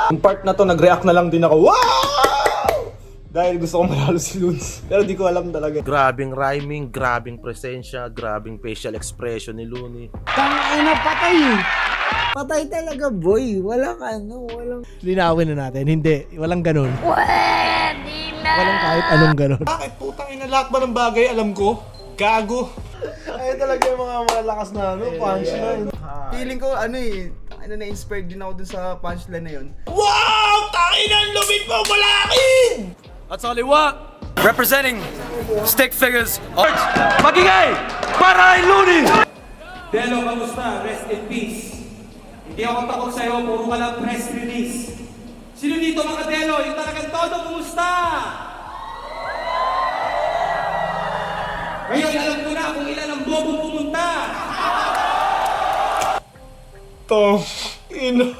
Yung part na to, nag-react na lang din ako. Wow! Dahil gusto kong manalo si Loons. Pero di ko alam talaga. Grabing rhyming, grabing presensya, grabing facial expression ni Looney. Tangina, patay eh. Patay talaga, boy. Walang walang... Linawin na natin. Hindi, walang ganun. Walang kahit anong ganun. Bakit putang ina, lahat ba ng bagay alam ko? Gago. Ay talaga yung mga malakas na punchline. Feeling ko na-inspired din ako dun sa punchline na yun. Wow! Tangin ang lumit mo, malaking! At sa kaliwa, representing stick figures, magingay para kay Looney! Delo, kamusta? Rest in peace. Hindi ako takot sa'yo, puro ka lang press release. Sino dito mga Delo? Yung talagang todo, kumusta? Ngayon, alam ko na kung ilan ang bobo pumunta. Tang ina.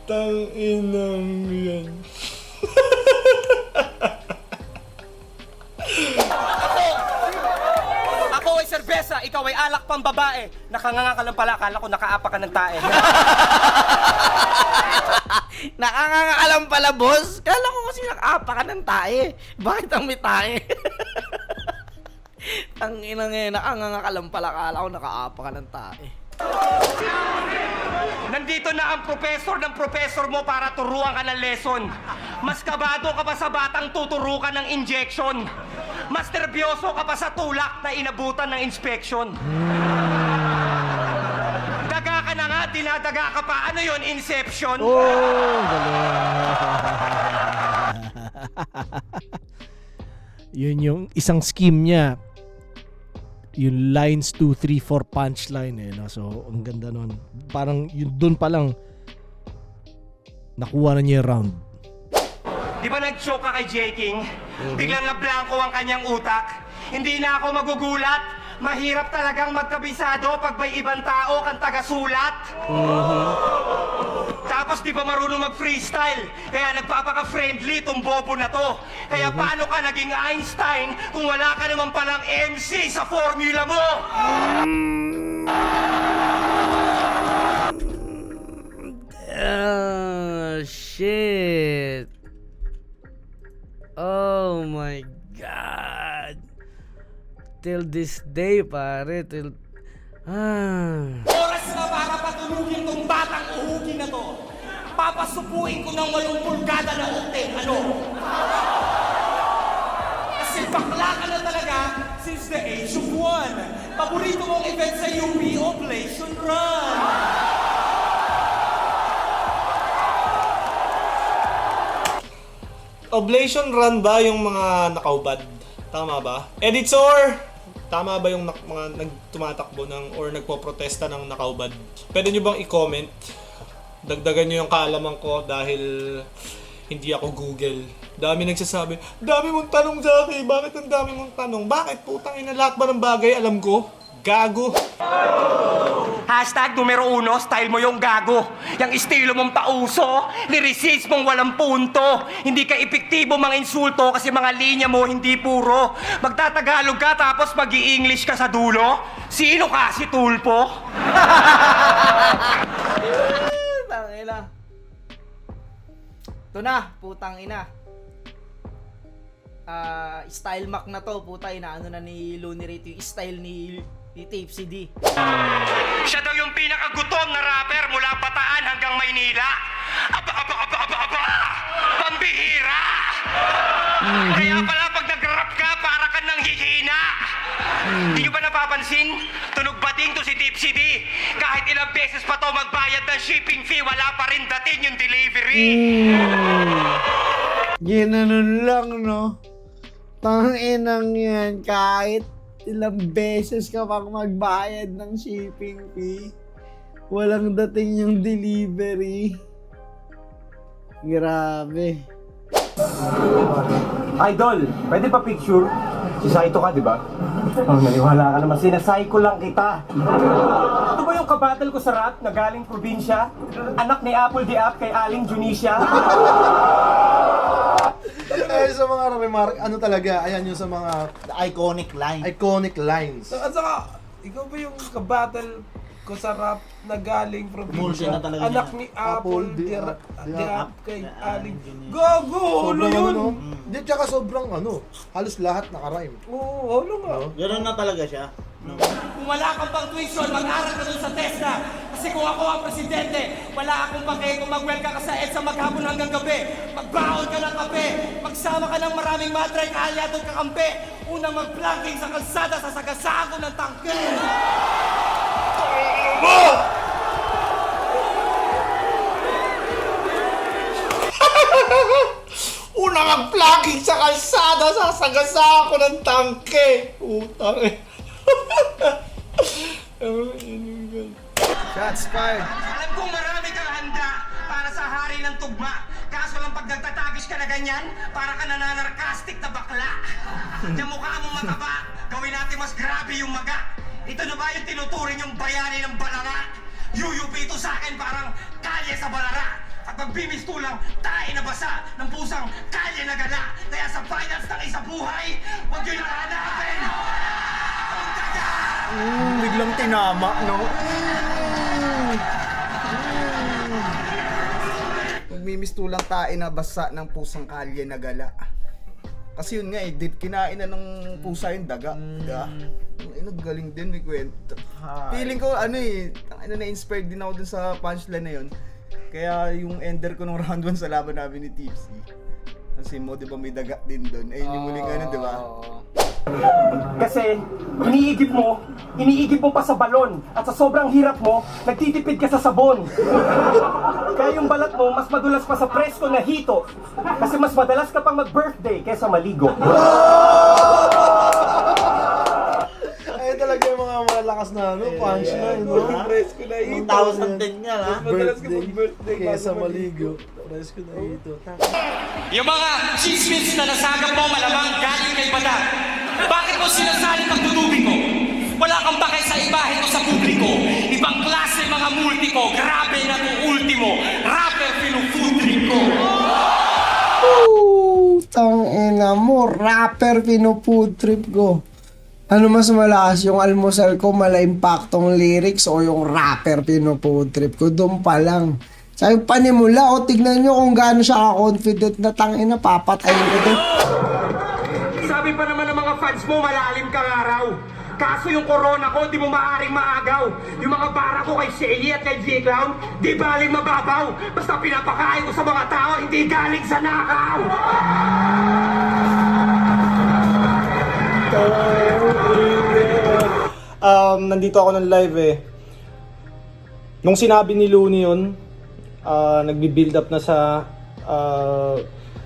Tang inang yan. Ako ay serbesa, ikaw ay alak pang babae. Nakanganga ka lang pala, akala ko nakaapa ka ng tae. Nakanganga ka lang pala, boss. Kala ko kasi nakapa ka ng tae. Bakit ang may tae? Ang inang nakanganga ka lang pala. Kala ko nakaapa ka ng tae. Nandito na ang professor ng professor mo para turuan ka ng lesson. Mas kabado ka pa sa batang tuturukan ng injection. Mas nervyoso ka pa sa tulak na inabutan ng inspection. Daga ka na nga, dinadaga ka pa. Ano yon, Inception? Oh, galing. Yun yung isang scheme niya. Yung lines 2, 3, 4 punchline eh. No? So, ang ganda nun. Parang yun doon pa lang nakuha na niya yung round. Di ba nag-choke ka kay J. King? Biglang na blanco ang kanyang utak. Hindi na ako magugulat. Mahirap talagang magkabisado pag may ibang tao kang taga-sulat. Tapos di ba marunong mag-freestyle? Kaya nagpapaka-friendly tong bobo na to. Kaya paano ka naging Einstein kung wala ka naman palang MC sa formula mo? Shit. Oh my God. Till this day, pare. Oras na para patulugin tong batang uhugin na to. Papasupuin ko ng 8 pulgada na ute. Ano? Kasi bakla ka na talaga since the age of 1. Paborito mong event sa UP, Oblation Run. Oblation Run ba yung mga nakaubad? Tama ba? Editor! Tama ba yung mga nagtumatakbo ng or nagpo-protesta ng nakaubad? Pwede nyo bang i-comment? Dagdagan nyo yung kaalaman ko dahil hindi ako Google. Dami nagsasabi, dami mong tanong sa akin. Bakit ang dami mong tanong? Bakit putang ina, lahat ba ng bagay alam ko? Gago. Hashtag numero 1, style mo yung gago. Yung estilo mong pauso, lyricism mong walang punto. Hindi ka epektibo mga insulto kasi mga linya mo hindi puro. Magtatagalog ka tapos mag-i-English ka sa dulo. Sino ka, si Tulpo? Tangina. Ito na, putang ina. Style Mac na to, puta, inaano na ni Looney Rito yung style ni Tape CD. Siya daw yung pinakagutom na rapper mula Bataan hanggang Maynila. Aba! Pambihira! Kaya pala pag nag-rap ka, para ka nang hihina. Hindi nyo ba napapansin? Tunog bating to si Tipsy D. Kahit ilang beses pa to magbayad ng shipping fee, wala pa rin dating yung delivery. Ginanon lang, no? Tanginang yan, kahit ilang beses ka pang magbayad ng shipping fee, walang dating yung delivery. Grabe. Idol, pwede pa picture? Si Saito ka, di ba? Oh, naniwala ka naman. Sinasay ko lang kita. Ito ba yung kabattle ko sa rap na galing probinsya? Anak ni Apple di App kay Aling Junisha? Eh, sa mga remark, ano talaga, ayan yung sa mga Iconic line. iconic lines. At saka, ikaw ba yung kabattle ko sa rap na galing probinsya. na talaga Anak niya. ni Apple Diap kay Aling. Gago! Ano Sobrang yun? Hindi, tsaka sobrang halos lahat nakarhyme. Oo, ano nga? Ganun na talaga siya. Kung wala kang pang tuition, mag-aral ka dun sa TESDA. Kasi kung ako ang presidente, wala akong pake kung mag-welcome ka sa EDSA maghapon hanggang gabi. Magbaon ka ng kape, magsama ka ng maraming madray kaalyadong kakampi. Unang mag-planking sa kalsada, sasagasaan ko ng tangke. Una mag-vlogging sa kalsada, sasagasa ako ng tangke. Utang eh. Shots fired. Alam kong marami kang handa para sa hari ng tugma. Kaso lang pag nagtatagis ka na ganyan, para ka nananarkastik na bakla. Yung mukha mong mataba, gawin natin mas grabe yung maga. Ito na ba yung tinuturing yung bayani ng balanga? Yuyupi ito sa akin parang kalye sa balara. At magbimistulang tayo na basa ng pusang kalye na gala. Kaya sa finals ng isa buhay, huwag yun nahanapin! Biglang tinama, no? Magmimistulang tae na basa ng pusang kalye na gala. Kasi yun nga kinain na ng pusa yung daga. Naggaling din, may kwento. Feeling ko, na-inspired din ako dun sa punchline na yun. Kaya yung ender ko nung round 1 sa laban namin ni Tipsy. Kasi mo, di ba may daga din dun? Ayun yung muling di ba? Kasi iniigip mo pa sa balon at sa sobrang hirap mo, nagtitipid ka sa sabon. Kaya yung balat mo, mas madulas pa sa presko na hito kasi mas madalas ka pang mag-birthday kaysa maligo. Ay talaga yung mga malakas na punchline, no? Presko na ito. 1,010 nga, ha? Madalas ka mag-birthday Kesa maligo. Presko na ito. Yung mga chismis na nasagap mo malamang galing kay Badag. Bakit mo sinasali pagtutubig ko? Wala kang pakay sa ibahe ko sa publiko. Ibang klase mga multi ko. Grabe na to ultimo. Rapper pinufood trip ko. Tangina mo, rapper pinufood trip ko. Ano mas malakas, yung almusal ko mala-impactong lyrics o yung rapper pinufood trip ko? Doon pa lang. Sabi panimula, tignan nyo kung gaano siya ka-confident na tangina, papatayin ko to. Sabi pa naman ng mga fans mo, malalim kang araw. Kaso yung corona ko, di mo maaring maagaw. Yung mga bara ko kay Shelly at kay G-Clown, di baling mababaw. Basta pinapakain ko sa mga tao, hindi galing sa nakaw. Nandito ako ng live eh. Nung sinabi ni Looney yun, nagbi-build up na sa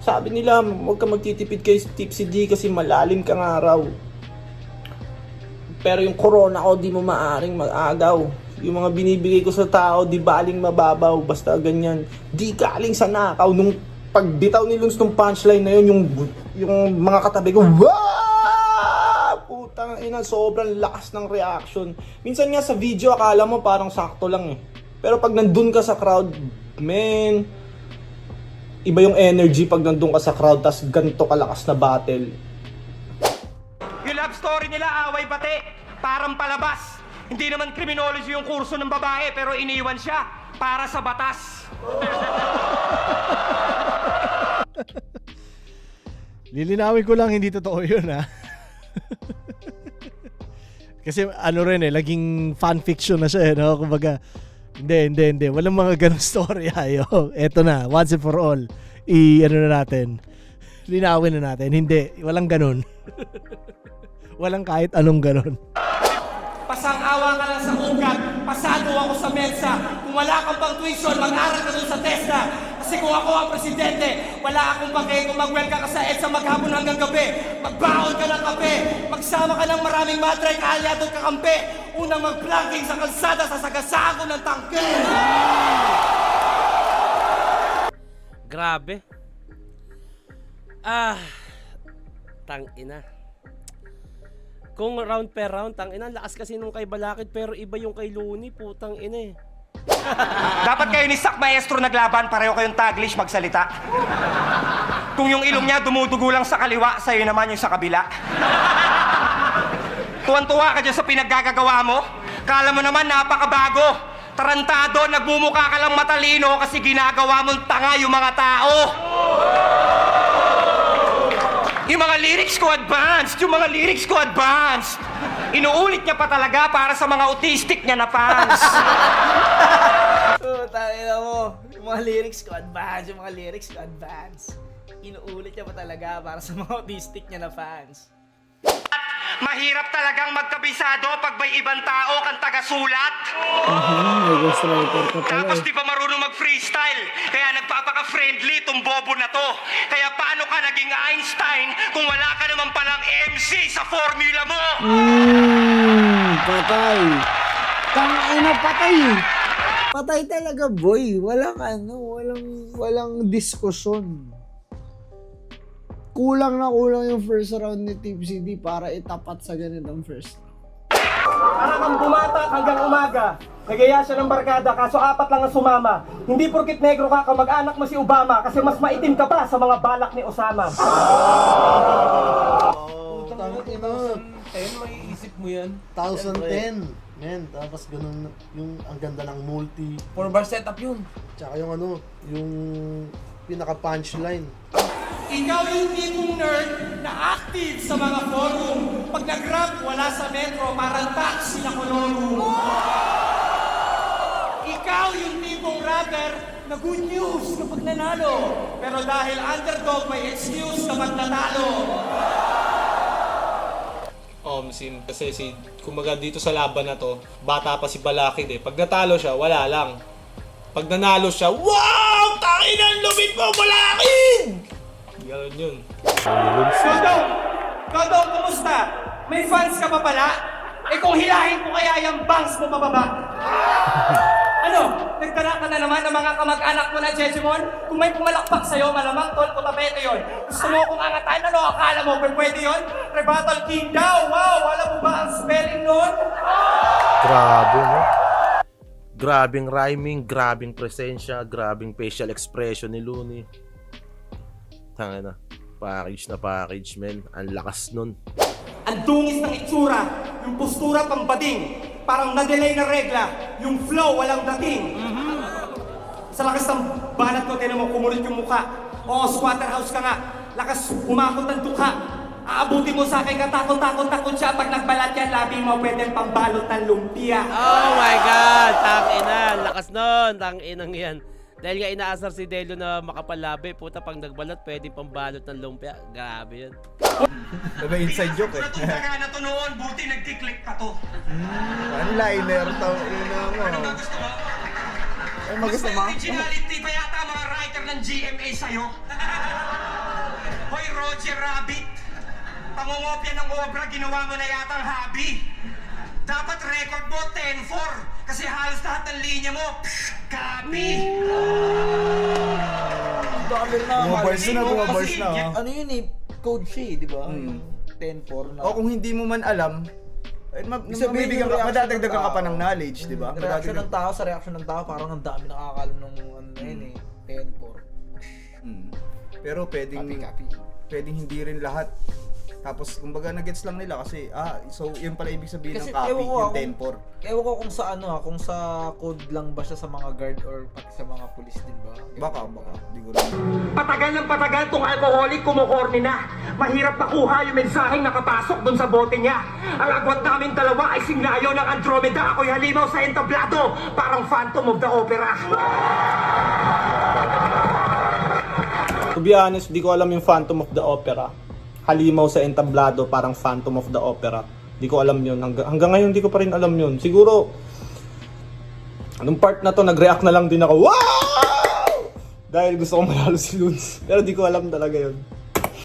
sabi nila, huwag ka magtitipid kay Tipsy D kasi malalim kang araw. Pero yung corona ko, di mo maaring mag-agaw. Yung mga binibigay ko sa tao, di baling mababaw. Basta ganyan. Di galing sa nakaw. Nung pagbitaw ni Luns nung punchline na yun, yung mga katabi ko, wow! Putang ina, sobrang lakas ng reaction. Minsan nga sa video, akala mo parang sakto lang eh. Pero pag nandun ka sa crowd, man, iba yung energy pag nandun ka sa crowd, tas ganito kalakas na battle. Yung love story nila, away bate, parang palabas. Hindi naman criminology yung kurso ng babae, pero iniwan siya para sa batas. Lilinawin ko lang, hindi totoo yun, ha? Kasi laging fanfiction na siya, no? Kumbaga, hindi. Walang mga ganong story, ayo. Eto na, once and for all. Natin. Linawin na natin. Hindi, walang ganon. Walang kahit anong ganon. Pasang-awa ka lang sa ugat. Pasado ako sa mensa. Kung wala kang pang tuition, mag-aral ka dun sa TESDA. Kasi kung ako ang presidente, wala akong pake kung mag-welcome ka sa EDSA maghapon hanggang gabi. Magbaon ka ng kape, magsama ka ng maraming madray kaalyadong kakampi. Unang mag-planking sa kalsada, sasagasaan ko ng tangke. Grabe. Tangina. Kung round per round, tangina, lakas kasi nung kay Balakid pero iba yung kay Looney, putang ina eh. Dapat kayo ni Sak Maestro naglaban, pareho kayong taglish magsalita. Kung yung ilong niya dumudugo lang sa kaliwa, sa'yo naman yung sa kabila. Tuwan-tuwa ka dyan sa pinaggagawa mo. Kala mo naman napakabago. Tarantado, nagmumukha ka lang matalino kasi ginagawa mong tanga yung mga tao. Yung mga lyrics ko advanced, Inuulit niya pa talaga para sa mga autistic niya na fans. Tangina mo. Yung mga lyrics ko advance. Inuulit niya pa talaga para sa mga autistic niya na fans. Mahirap talagang magkabisado pag may ibang tao kang tagasulat. Nag-ghostwriter ka pala Tapos eh. di pa marunong mag-freestyle. Kaya nagpapaka-friendly itong bobo na to. Kaya paano ka naging Einstein kung wala ka naman palang MC sa formula mo? Patay. Tangina, patay. Patay talaga, boy. Walang diskusyon. Kulang yung first round ni Team CD para itapat sa ganitong first round. Para kang bumata hanggang umaga. Nagaya siya ng barkada kaso 4 lang ang sumama. Hindi porkit negro ka kamag-anak mo si Obama kasi mas maitim ka pa sa mga balak ni Osama. May isip mo yan. 2010. Men, tapos ganun yung ang ganda ng multi. 4-bar setup yun. Tsaka yung pinaka-punchline. Ikaw yung tipong nerd na active sa mga forum. Pag nag-rap, wala sa metro, parang taxi na koloro. Ikaw yung tipong rapper na good news kapag nanalo. Pero dahil underdog, may excuse kapag natalo. Sin, kasi kumaga dito sa laban na to, bata pa si Balakid eh. Pag natalo siya, wala lang. Pag nanalo siya, wow! Takinan, lumit mo, Balakid! Gano'n yun. Godong, kumusta? May fans ka pa pala? Eh kung hilahin ko kaya yung bangs mo pababa. Ano? Nagtala ka na naman ng mga kamag-anak mo na Jejimon? Kung may pumalakpak sa'yo, malamang tol ko tapete yun. Gusto mo kung angatain, ano akala mo? Pwede yun? Rebuttal King daw! Wow! Alam mo ba ang spelling nun? Grabe, no? Grabing rhyming, grabing presensya, grabing facial expression ni Looney. Tangina, package, men. Ang lakas nun. Ang dungis ng itsura, yung postura pambading, parang na-delay na regla, yung flow walang dating. Sa lakas ng banat ko, tinan mo, kumulit yung mukha. Oo, squatter house ka nga, lakas umakot ng dukha. Aabuti mo sa akin, katakot siya. Pag nagbalat yan, labi mo, pwedeng pambalot ng lumpia. Oh my God! Tangina, lakas nun, tanginang yan. Dahil nga inaasar si Delio na makapalabi, puta pag nagbalat, pwedeng pambalot ng lumpia. Grabe yan. May inside joke eh. Itong taga na to noon, buti nagkiklik ka to. One-liner tao. Ano ba gusto mo? Ay, magusto mo? Originality pa yata mga writer ng GMA sa'yo. Hoy, Roger Rabbit. Pangungopya ng obra, ginawa mo na yatang hobby. Dapat record mo 10-4 kasi halos lahat ng linya mo, copy. Bumabars na. Ano yun eh, code siya eh, di ba? 10-4 na. O kung hindi mo man alam, madadagdagan ka pa ng knowledge, di ba? Reaction ng tao sa reaction ng tao, parang ang dami nakakalam nung ano na yun eh, 10-4. Pero pwedeng hindi rin lahat. Tapos kumbaga na-gets lang nila kasi so yun pala ibig sabihin Kasi ng copy, yung 10-4. Ewan ko kung sa kung sa code lang ba siya sa mga guard or pati sa mga pulis din ba? Baka, di ko rin. Patagal ng patagal tong alcoholic kumukorni na. Mahirap makuha yung mensaheng nakapasok dun sa bote niya. Ang agwat namin dalawa ay singlayo ng Andromeda. Ako'y halimaw sa entablado, parang Phantom of the Opera. To be honest, di ko alam yung Phantom of the Opera. Halimaw sa entablado, parang Phantom of the Opera. Di ko alam yun. Hanggang ngayon, di ko pa rin alam yun. Siguro, anong part na to, nag-react na lang din ako. Wow! Dahil gusto ko manalo si Loons. Pero di ko alam talaga yun.